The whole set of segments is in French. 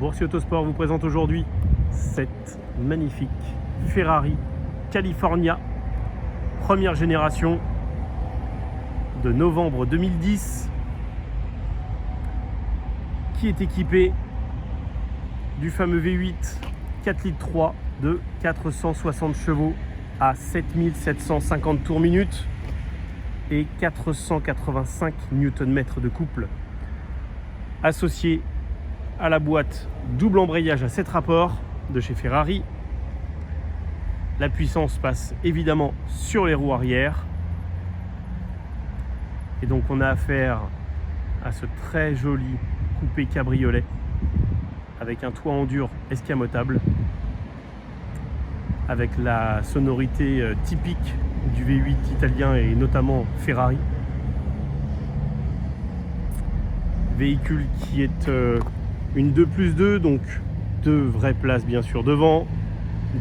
Boursier Autosport vous présente aujourd'hui cette magnifique Ferrari California, première génération de novembre 2010, qui est équipée du fameux V8 4 litres 3 de 460 chevaux à 7750 tours minute et 485 Nm de couple, associé à la boîte double embrayage à 7 rapports de chez Ferrari. La puissance passe évidemment sur les roues arrière. Et donc on a affaire à ce très joli coupé cabriolet avec un toit en dur escamotable, avec la sonorité typique du V8 italien et notamment Ferrari. Véhicule qui est une 2+2, donc 2 vraies places bien sûr devant,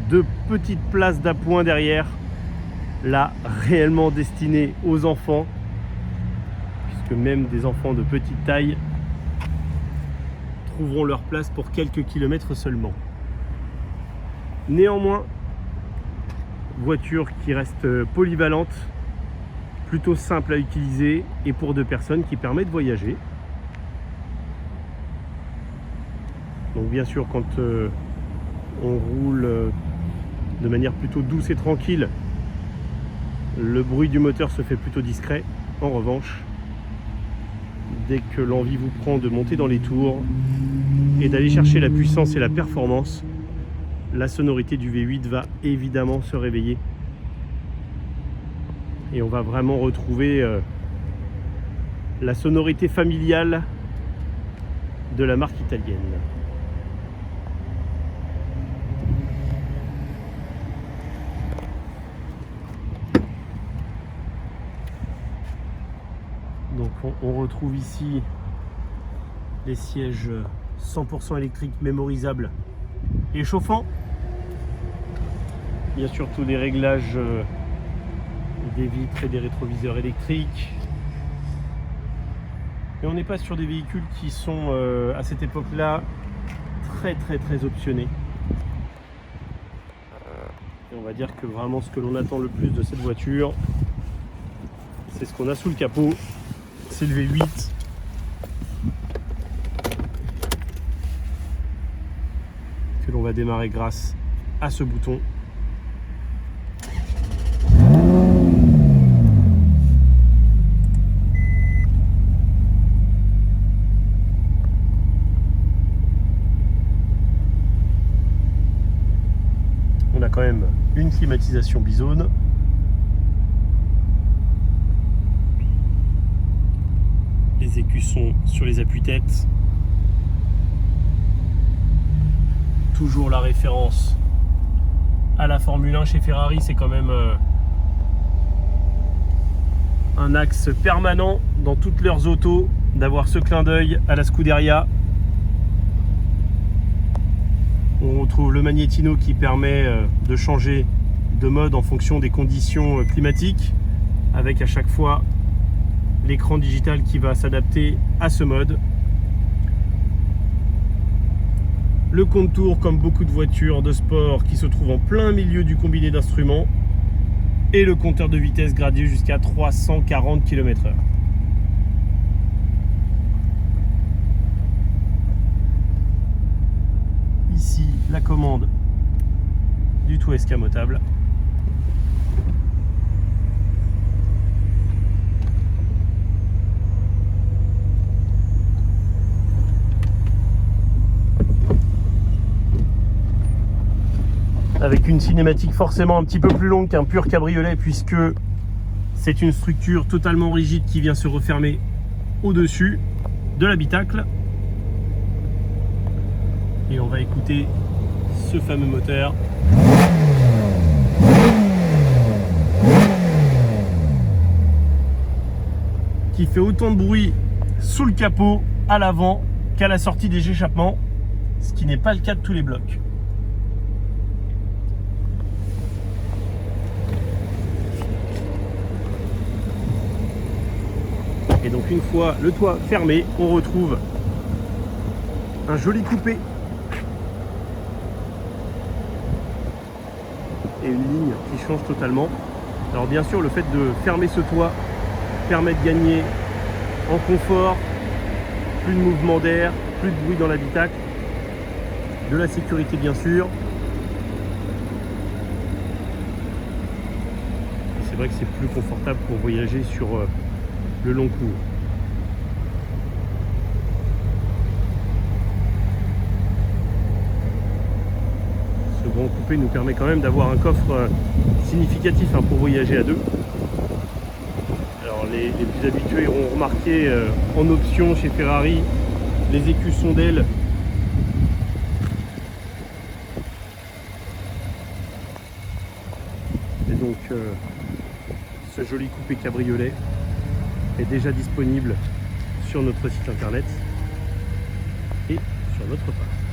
2 petites places d'appoint derrière, là réellement destinées aux enfants, puisque même des enfants de petite taille trouveront leur place pour quelques kilomètres seulement. Néanmoins, voiture qui reste polyvalente, plutôt simple à utiliser et pour 2 personnes, qui permet de voyager. Donc bien sûr, quand on roule de manière plutôt douce et tranquille, le bruit du moteur se fait plutôt discret. En revanche, dès que l'envie vous prend de monter dans les tours et d'aller chercher la puissance et la performance, la sonorité du V8 va évidemment se réveiller. Et on va vraiment retrouver la sonorité familiale de la marque italienne. Donc on retrouve ici les sièges 100% électriques mémorisables et chauffants. Bien sûr tous les réglages des vitres et des rétroviseurs électriques. Et on n'est pas sur des véhicules qui sont à cette époque-là très optionnés. Et on va dire que vraiment ce que l'on attend le plus de cette voiture, c'est ce qu'on a sous le capot. C'est le V8 que l'on va démarrer grâce à ce bouton. On a quand même une climatisation bisone. Les écussons sur les appuis-têtes. Toujours la référence à la Formule 1 chez Ferrari, c'est quand même un axe permanent dans toutes leurs autos d'avoir ce clin d'œil à la Scuderia. On retrouve le magnétino qui permet de changer de mode en fonction des conditions climatiques, avec à chaque fois l'écran digital qui va s'adapter à ce mode. Le compte-tours, comme beaucoup de voitures de sport, qui se trouve en plein milieu du combiné d'instruments, et le compteur de vitesse gradué jusqu'à 340 km/h. Ici, la commande du toit escamotable. Avec une cinématique forcément un petit peu plus longue qu'un pur cabriolet, puisque c'est une structure totalement rigide qui vient se refermer au-dessus de l'habitacle. Et on va écouter ce fameux moteur. Qui fait autant de bruit sous le capot, à l'avant, qu'à la sortie des échappements, ce qui n'est pas le cas de tous les blocs. Et donc une fois le toit fermé, on retrouve un joli coupé et une ligne qui change totalement. Alors bien sûr, le fait de fermer ce toit permet de gagner en confort, plus de mouvement d'air, plus de bruit dans l'habitacle, de la sécurité bien sûr. C'est vrai que c'est plus confortable pour voyager sur le long cours. Ce grand coupé nous permet quand même d'avoir un coffre significatif pour voyager à deux. Alors les plus habitués auront remarqué en option chez Ferrari les écussons d'aile et donc ce joli coupé cabriolet est déjà disponible sur notre site internet et sur notre page.